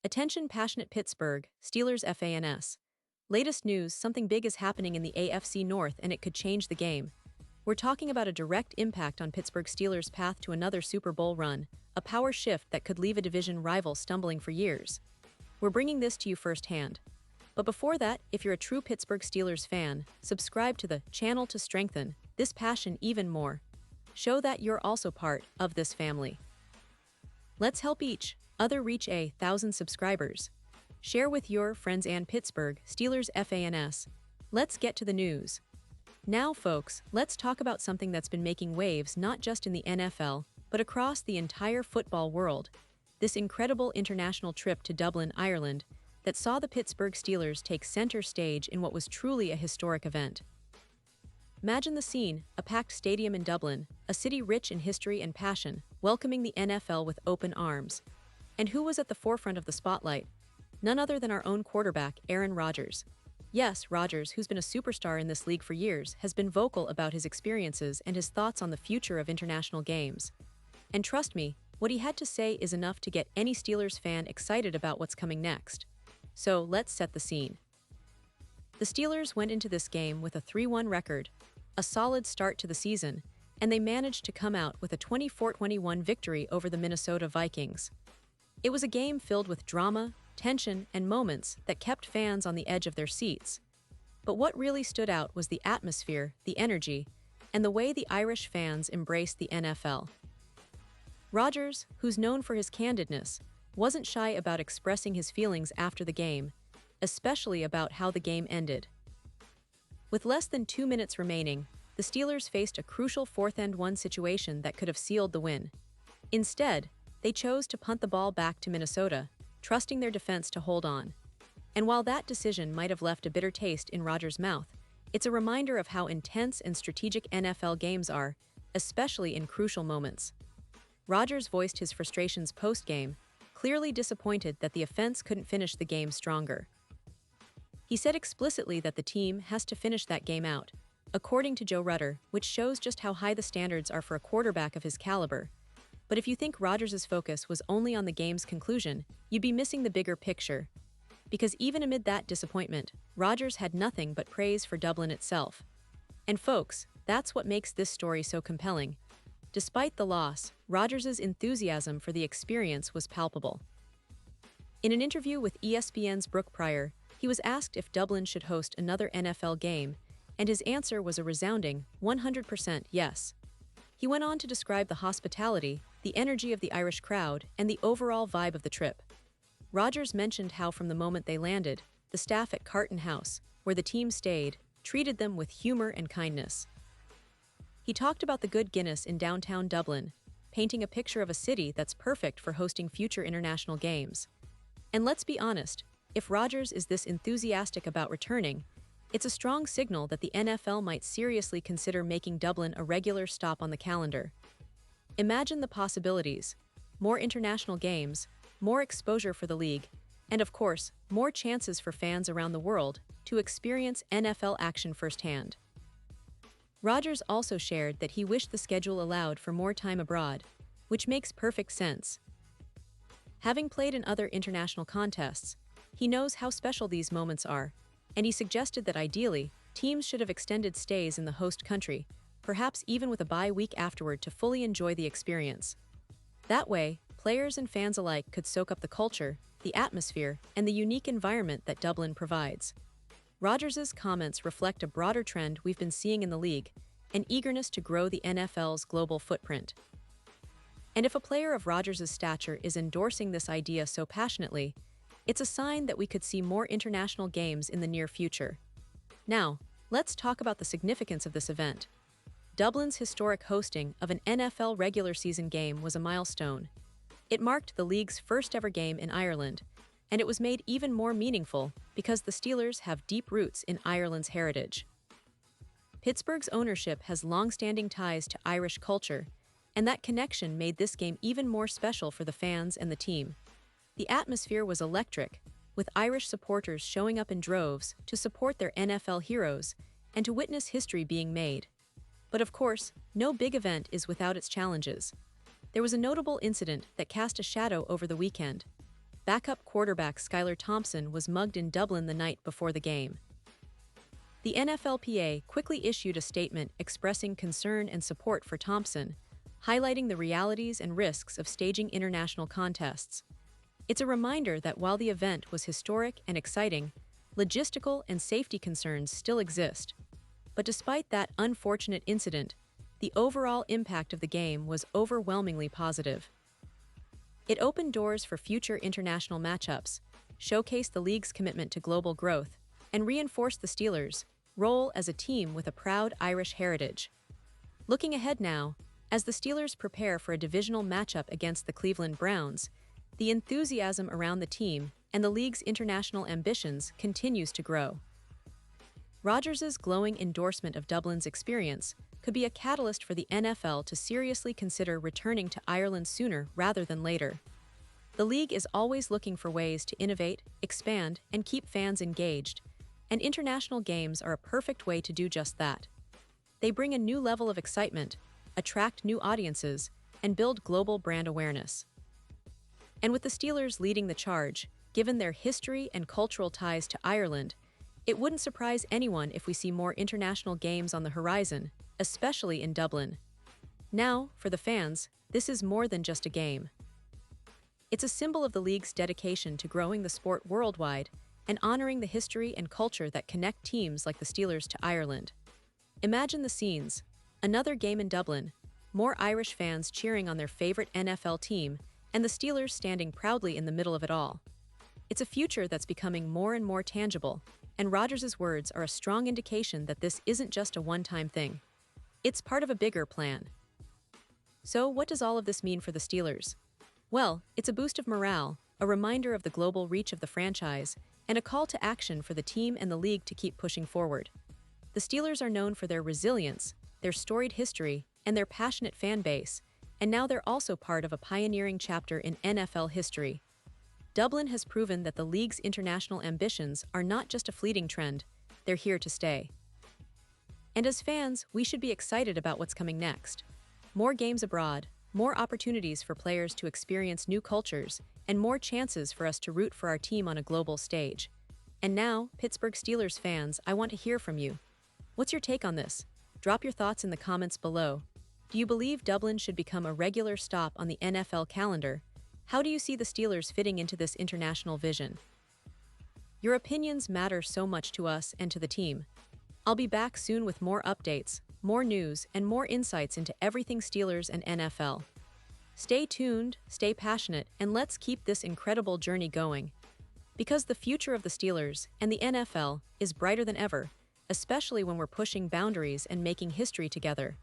Attention passionate Pittsburgh Steelers fans. Latest news, something big is happening in the AFC North and it could change the game. We're talking about a direct impact on Pittsburgh Steelers' path to another Super Bowl run, a power shift that could leave a division rival stumbling for years. We're bringing this to you firsthand. But before that, if you're a true Pittsburgh Steelers fan, subscribe to the channel to strengthen this passion even more. Show that you're also part of this family. Let's help each other reach 1,000 subscribers. Share with your friends and Pittsburgh Steelers fans. Let's get to the news. Now, folks, let's talk about something that's been making waves not just in the NFL, but across the entire football world. This incredible international trip to Dublin, Ireland, that saw the Pittsburgh Steelers take center stage in what was truly a historic event. Imagine the scene, a packed stadium in Dublin, a city rich in history and passion, welcoming the NFL with open arms. And who was at the forefront of the spotlight? None other than our own quarterback, Aaron Rodgers. Yes, Rodgers, who's been a superstar in this league for years, has been vocal about his experiences and his thoughts on the future of international games. And trust me, what he had to say is enough to get any Steelers fan excited about what's coming next. So let's set the scene. The Steelers went into this game with a 3-1 record, a solid start to the season, and they managed to come out with a 24-21 victory over the Minnesota Vikings. It was a game filled with drama, tension, and moments that kept fans on the edge of their seats. But what really stood out was the atmosphere, the energy, and the way the Irish fans embraced the NFL. Rodgers, who's known for his candidness, wasn't shy about expressing his feelings after the game, especially about how the game ended. With less than 2 minutes remaining, the Steelers faced a crucial 4th-and-1 situation that could have sealed the win. Instead, they chose to punt the ball back to Minnesota, trusting their defense to hold on. And while that decision might have left a bitter taste in Rodgers' mouth, it's a reminder of how intense and strategic NFL games are, especially in crucial moments. Rodgers voiced his frustrations post-game, clearly disappointed that the offense couldn't finish the game stronger. He said explicitly that the team has to finish that game out, according to Joe Rutter, which shows just how high the standards are for a quarterback of his caliber. But if you think Rodgers' focus was only on the game's conclusion, you'd be missing the bigger picture. Because even amid that disappointment, Rodgers had nothing but praise for Dublin itself. And folks, that's what makes this story so compelling. Despite the loss, Rodgers' enthusiasm for the experience was palpable. In an interview with ESPN's Brooke Pryor, he was asked if Dublin should host another NFL game, and his answer was a resounding 100% yes. He went on to describe the hospitality, the energy of the Irish crowd, and the overall vibe of the trip. Rodgers mentioned how from the moment they landed, the staff at Carton House, where the team stayed, treated them with humor and kindness. He talked about the good Guinness in downtown Dublin, painting a picture of a city that's perfect for hosting future international games. And let's be honest, if Rodgers is this enthusiastic about returning, it's a strong signal that the NFL might seriously consider making Dublin a regular stop on the calendar. Imagine the possibilities: more international games, more exposure for the league, and of course, more chances for fans around the world to experience NFL action firsthand. Rodgers also shared that he wished the schedule allowed for more time abroad, which makes perfect sense. Having played in other international contests, he knows how special these moments are, and he suggested that ideally, teams should have extended stays in the host country, perhaps even with a bye week afterward to fully enjoy the experience. That way, players and fans alike could soak up the culture, the atmosphere, and the unique environment that Dublin provides. Rodgers' comments reflect a broader trend we've been seeing in the league, an eagerness to grow the NFL's global footprint. And if a player of Rodgers' stature is endorsing this idea so passionately, it's a sign that we could see more international games in the near future. Now, let's talk about the significance of this event. Dublin's historic hosting of an NFL regular season game was a milestone. It marked the league's first-ever game in Ireland, and it was made even more meaningful because the Steelers have deep roots in Ireland's heritage. Pittsburgh's ownership has long-standing ties to Irish culture, and that connection made this game even more special for the fans and the team. The atmosphere was electric, with Irish supporters showing up in droves to support their NFL heroes and to witness history being made. But of course, no big event is without its challenges. There was a notable incident that cast a shadow over the weekend. backup quarterback Skylar Thompson was mugged in Dublin the night before the game. The NFLPA quickly issued a statement expressing concern and support for Thompson, highlighting the realities and risks of staging international contests. It's a reminder that while the event was historic and exciting, logistical and safety concerns still exist. But despite that unfortunate incident, the overall impact of the game was overwhelmingly positive. It opened doors for future international matchups, showcased the league's commitment to global growth, and reinforced the Steelers' role as a team with a proud Irish heritage. Looking ahead now, as the Steelers prepare for a divisional matchup against the Cleveland Browns, the enthusiasm around the team and the league's international ambitions continues to grow. Rodgers' glowing endorsement of Dublin's experience could be a catalyst for the NFL to seriously consider returning to Ireland sooner rather than later. The league is always looking for ways to innovate, expand, and keep fans engaged, and international games are a perfect way to do just that. They bring a new level of excitement, attract new audiences, and build global brand awareness. And with the Steelers leading the charge, given their history and cultural ties to Ireland, it wouldn't surprise anyone if we see more international games on the horizon, especially in Dublin. Now, for the fans, this is more than just a game. It's a symbol of the league's dedication to growing the sport worldwide and honoring the history and culture that connect teams like the Steelers to Ireland. Imagine the scenes: another game in Dublin, more Irish fans cheering on their favorite NFL team, and the Steelers standing proudly in the middle of it all. It's a future that's becoming more and more tangible, and Rodgers' words are a strong indication that this isn't just a one-time thing. It's part of a bigger plan. So, what does all of this mean for the Steelers? Well, it's a boost of morale, a reminder of the global reach of the franchise, and a call to action for the team and the league to keep pushing forward. The Steelers are known for their resilience, their storied history, and their passionate fan base, and now they're also part of a pioneering chapter in NFL history. Dublin has proven that the league's international ambitions are not just a fleeting trend, they're here to stay. And as fans, we should be excited about what's coming next. More games abroad, more opportunities for players to experience new cultures, and more chances for us to root for our team on a global stage. And now, Pittsburgh Steelers fans, I want to hear from you. What's your take on this? Drop your thoughts in the comments below. Do you believe Dublin should become a regular stop on the NFL calendar? How do you see the Steelers fitting into this international vision? Your opinions matter so much to us and to the team. I'll be back soon with more updates, more news, and more insights into everything Steelers and NFL. Stay tuned, stay passionate, and let's keep this incredible journey going. Because the future of the Steelers and the NFL is brighter than ever, especially when we're pushing boundaries and making history together.